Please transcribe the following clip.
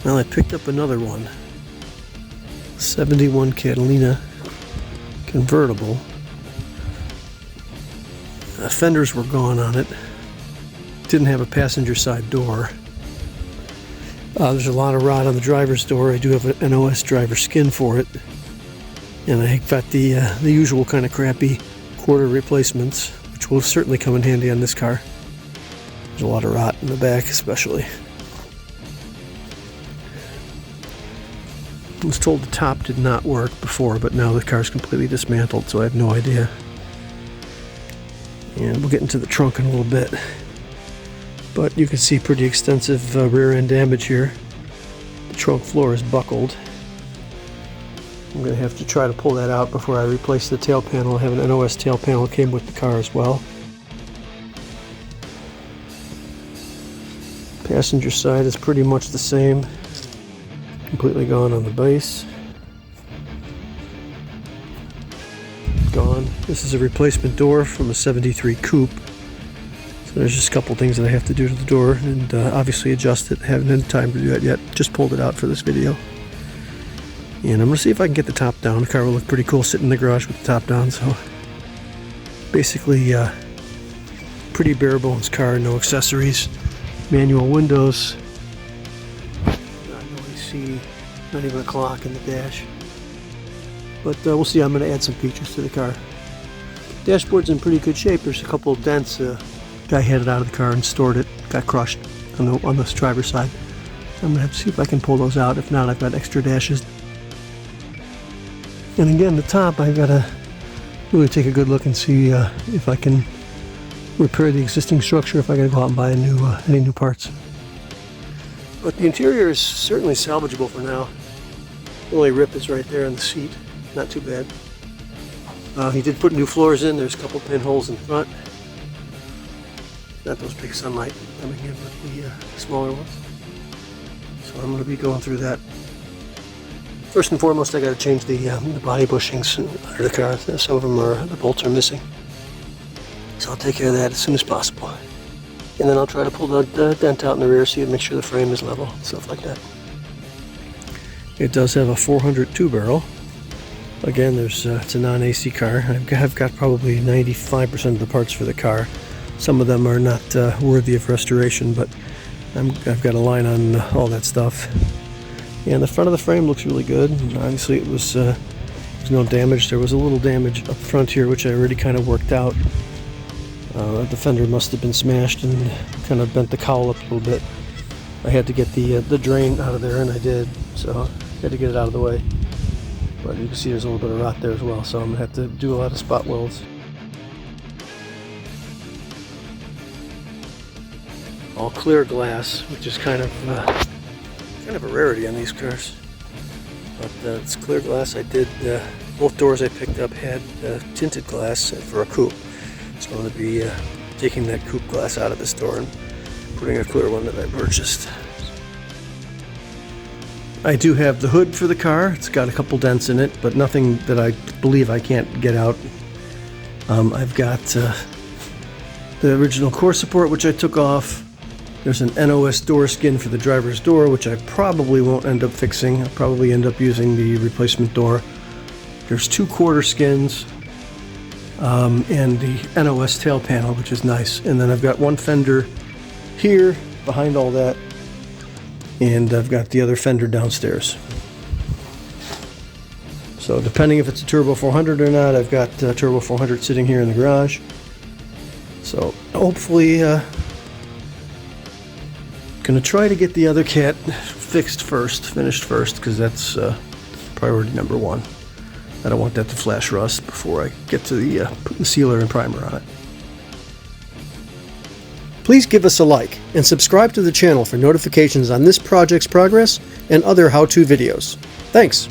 Well, I picked up another one. 71 Catalina Convertible. The fenders were gone on it. Didn't have a passenger side door. There's a lot of rot on the driver's door. I do have an OS driver skin for it. And I got the usual kind of crappy quarter replacements, which will certainly come in handy on this car. There's a lot of rot in the back especially. I was told the top did not work before, but now the car's completely dismantled, so I have no idea. And we'll get into the trunk in a little bit. But you can see pretty extensive rear end damage here. The trunk floor is buckled. I'm going to have to try to pull that out before I replace the tail panel. I have an NOS tail panel, came with the car as well. Passenger side is pretty much the same. Completely gone on the base. Gone. This is a replacement door from a 73 coupe. So there's just a couple things that I have to do to the door, and obviously adjust it. I haven't had time to do that yet. Just pulled it out for this video. And I'm going to see if I can get the top down. The car will look pretty cool sitting in the garage with the top down. So basically pretty bare bones car, no accessories. Manual windows. Not even a clock in the dash. But we'll see. I'm going to add some features to the car. Dashboard's in pretty good shape. There's a couple of dents. Guy had it out of the car and stored it. Got crushed on the driver's side. I'm going to have to see if I can pull those out. If not, I've got extra dashes. And again, the top, I've got to really take a good look and see if I can repair the existing structure, if I got to go out and buy any new parts. But the interior is certainly salvageable for now. The only rip is right there in the seat. Not too bad. He did put new floors in. There's a couple pinholes in front. Not those big sunlight coming in with the smaller ones. So I'm going to be going through that. First and foremost, I got to change the body bushings under the car. Some of them the bolts are missing. So I'll take care of that as soon as possible. And then I'll try to pull the dent out in the rear, see and make sure the frame is level, stuff like that. It does have a 400 two-barrel. Again, it's a non-AC car. I've got probably 95% of the parts for the car. Some of them are not worthy of restoration, but I've got a line on all that stuff. And the front of the frame looks really good. And obviously, there's no damage. There was a little damage up front here, which I already kind of worked out. The fender must have been smashed and kind of bent the cowl up a little bit. I had to get the drain out of there, and I did, so I had to get it out of the way. But you can see there's a little bit of rot there as well, so I'm going to have to do a lot of spot welds. All clear glass, which is kind of a rarity on these cars. But it's clear glass. I did both doors I picked up had tinted glass for a coupe. So I'm going to be taking that coupe glass out of this door and putting a clear one that I purchased. I do have the hood for the car. It's got a couple dents in it, but nothing that I believe I can't get out. I've got the original core support, which I took off. There's an NOS door skin for the driver's door, which I probably won't end up fixing. I'll probably end up using the replacement door. There's 2 quarter skins. And the NOS tail panel, which is nice. And then I've got one fender here behind all that, and I've got the other fender downstairs. So depending if it's a Turbo 400 or not, I've got Turbo 400 sitting here in the garage. So hopefully gonna try to get the other cat finished first, because that's priority number 1. I don't want that to flash rust before I get to the putting the sealer and primer on it. Please give us a like and subscribe to the channel for notifications on this project's progress and other how-to videos. Thanks!